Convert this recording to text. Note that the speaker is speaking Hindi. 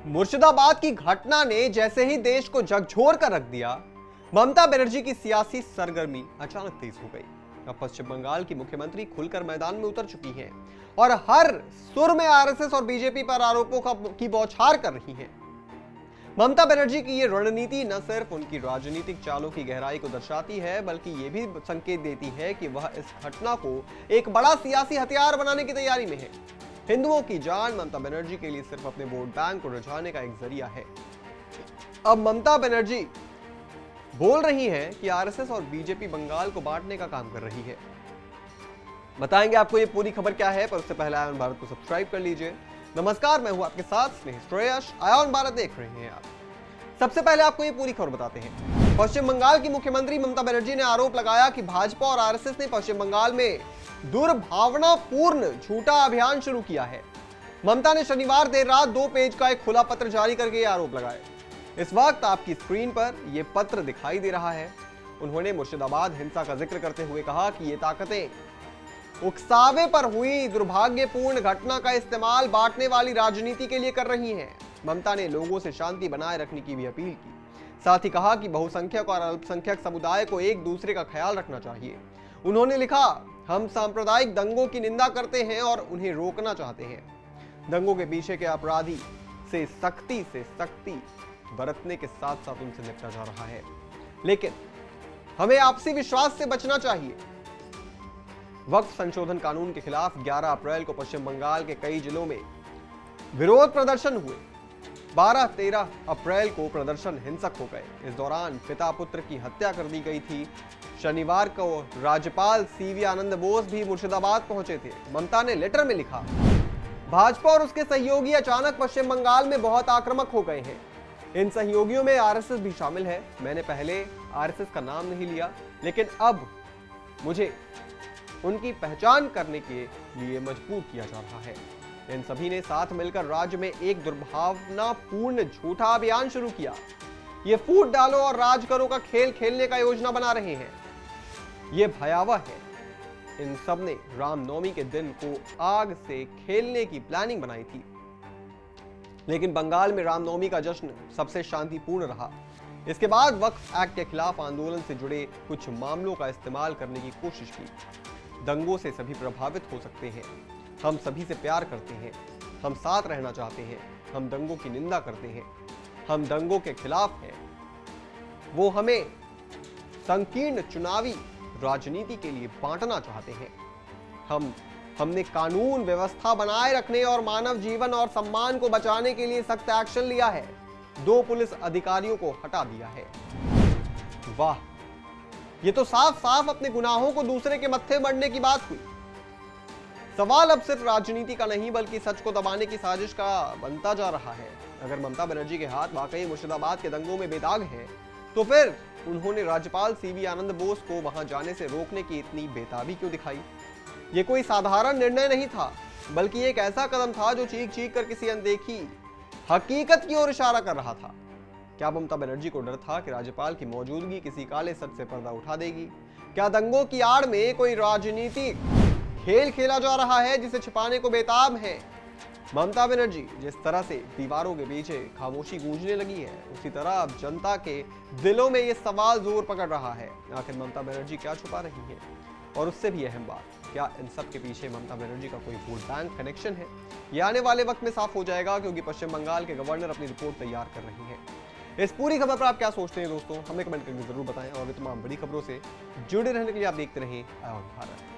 मुर्शिदाबाद की घटना ने जैसे ही देश को झकझोर कर रख दिया, ममता बनर्जी की सियासी सरगर्मी अचानक तेज हो गई। अब पश्चिम बंगाल की मुख्यमंत्री खुलकर मैदान में उतर चुकी हैं और हर सुर में आरएसएस और बीजेपी पर आरोपों की बौछार कर रही हैं। ममता बनर्जी की ये रणनीति न सिर्फ उनकी राजनीतिक चालों की गहराई को दर्शाती है, बल्कि ये भी संकेत देती है कि वह इस घटना को एक बड़ा सियासी हथियार बनाने की तैयारी में है। हिंदुओं की जान ममता बनर्जी के लिए सिर्फ अपने वोट बैंक को रिझाने का एक जरिया है। अब ममता बनर्जी बोल रही हैं कि आरएसएस और बीजेपी बंगाल को बांटने का काम कर रही है। बताएंगे आपको ये पूरी खबर क्या है, पर उससे पहले आयन भारत को सब्सक्राइब कर लीजिए। नमस्कार, मैं हूं आपके साथ स्नेह श्रेयस। आयन भारत देख रहे हैं आप। सबसे पहले आपको ये पूरी खबर बताते हैं। पश्चिम बंगाल की मुख्यमंत्री ममता बनर्जी ने आरोप लगाया कि भाजपा और आरएसएस ने पश्चिम बंगाल में दुर्भावनापूर्ण झूठा अभियान शुरू किया है। ममता ने शनिवार देर रात 2 पेज का एक खुला पत्र जारी करके ये आरोप लगाए। इस वक्त आपकी स्क्रीन पर यह पत्र दिखाई दे रहा है। उन्होंने मुर्शिदाबाद हिंसा का जिक्र करते हुए कहा कि ये ताकतें उकसावे पर हुई दुर्भाग्यपूर्ण घटना का इस्तेमाल बांटने वाली राजनीति के लिए कर रही हैं। ममता ने लोगों से शांति बनाए रखने की भी अपील की। साथ ही कहा कि बहुसंख्यक और अल्पसंख्यक समुदाय को एक दूसरे का ख्याल रखना चाहिए। उन्होंने लिखा, हम सांप्रदायिक दंगों की निंदा करते हैं और उन्हें रोकना चाहते हैं। दंगों के पीछे के अपराधी से सख्ती बरतने के साथ साथ उनसे निपटा जा रहा है, लेकिन हमें आपसी विश्वास से बचना चाहिए। वक्फ संशोधन कानून के खिलाफ 11 अप्रैल को पश्चिम बंगाल के कई जिलों में विरोध प्रदर्शन हुए। 12-13 अप्रैल को प्रदर्शन हिंसक हो गए। इस दौरान पिता पुत्र की हत्या कर दी गई थी। शनिवार को राज्यपाल सीवी आनंद बोस भी मुर्शिदाबाद पहुंचे थे। ममता ने लेटर में लिखा, भाजपा और उसके सहयोगी अचानक पश्चिम बंगाल में बहुत आक्रामक हो गए हैं। इन सहयोगियों में आरएसएस भी शामिल है। मैंने पहले आरएसएस का नाम नहीं लिया, लेकिन अब मुझे उनकी पहचान करने के लिए मजबूर किया जा रहा है। इन सभी ने साथ मिलकर राज्य में एक दुर्भावनापूर्ण झूठा अभियान शुरू किया। ये फूट डालो और राज करो का खेल खेलने का योजना बना रहे हैं। ये भयावह है। इन सब ने रामनवमी के दिन को आग से खेलने की प्लानिंग बनाई थी, लेकिन बंगाल में रामनवमी का जश्न सबसे शांतिपूर्ण रहा। इसके बाद वक्फ एक्ट के खिलाफ आंदोलन से जुड़े कुछ मामलों का इस्तेमाल करने की कोशिश की। दंगों से सभी प्रभावित हो सकते हैं। हम सभी से प्यार करते हैं। हम साथ रहना चाहते हैं। हम दंगों की निंदा करते हैं। हम दंगों के खिलाफ हैं। वो हमें संकीर्ण चुनावी राजनीति के लिए बांटना चाहते हैं। हमने कानून व्यवस्था बनाए रखने और मानव जीवन और सम्मान को बचाने के लिए सख्त एक्शन लिया है। 2 पुलिस अधिकारियों को हटा दिया है। वाह, ये तो साफ साफ अपने गुनाहों को दूसरे के मत्थे मढ़ने की बात हुई। सवाल अब सिर्फ राजनीति का नहीं, बल्कि सच को दबाने की साजिश का बनता जा रहा है। अगर ममता बनर्जी के हाथ वाकई मुर्शिदाबाद के दंगों में बेदाग हैं, तो फिर उन्होंने राज्यपाल सीवी आनंद बोस को वहां जाने से रोकने की इतनी बेताबी क्यों दिखाई? ये कोई साधारण निर्णय नहीं था, बल्कि एक ऐसा कदम था जो चीख कर किसी अनदेखी हकीकत की ओर इशारा कर रहा था। क्या ममता बनर्जी को डर था कि राज्यपाल की मौजूदगी किसी काले सच से पर्दा उठा देगी? क्या दंगों की आड़ में कोई राजनीतिक खेल खेला जा रहा है जिसे छिपाने को बेताब है? ममता बनर्जी जिस तरह से दीवारों के पीछे खामोशी गूंजने लगी है, उसी तरह अब जनता के दिलों में यह सवाल जोर पकड़ रहा है, आखिर ममता बनर्जी क्या छुपा रही है? और उससे भी अहम बात, क्या इन सब के पीछे ममता बनर्जी का कोई वोट बैंक कनेक्शन है? यह आने वाले वक्त में साफ हो जाएगा, क्योंकि पश्चिम बंगाल के गवर्नर अपनी रिपोर्ट तैयार कर रही हैं। इस पूरी खबर पर आप क्या सोचते हैं दोस्तों? हमें कमेंट करके जरूर बताएं और भी तमाम बड़ी खबरों से जुड़े रहने के लिए आप देखते रहें आयन भारत।